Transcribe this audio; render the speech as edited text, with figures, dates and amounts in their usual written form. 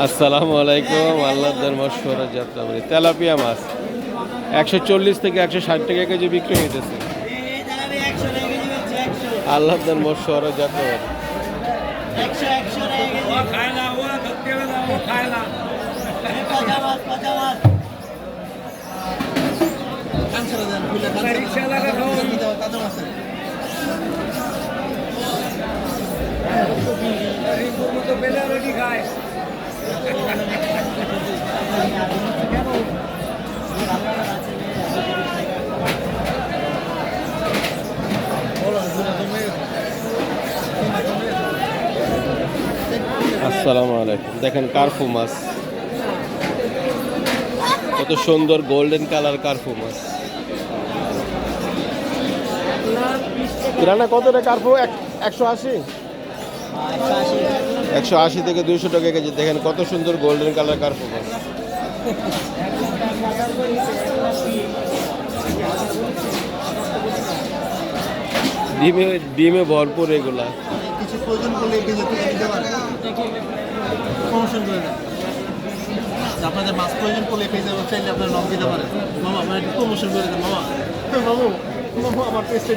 আসসালামু আলাইকুম। আল্লাহর মশওয়ারা যাত্রাবাড়ি তেলাপিয়া মাছ 140 থেকে 160 টাকা কেজি বিক্রি হইতেছে। আল্লাহর মশওয়ারা যাত্রাবাড়ি। আসসালামু আলাইকুম। দেখেন কার্ফু মাছ, কত সুন্দর গোল্ডেন কালার কার্ফু মাছ। কিরানা কত রে কার্ফু? 180 180 থেকে 200 টাকা কেজি। দেখেন কত সুন্দর গোল্ডেন কালার কার্ফু মাছ। ডিমে ডিমে ভরপুর এগুলা। কিছু প্রয়োজন করলে দিতে পারে, প্রমোশন করে দেয়। আপনাদের মাছ প্রয়োজন করলে পেজে চাইলে আপনার নাম দিতে পারে। মামা আমার একটু প্রমোশন করে দেন। মামা মামু মামু আমার পেজটা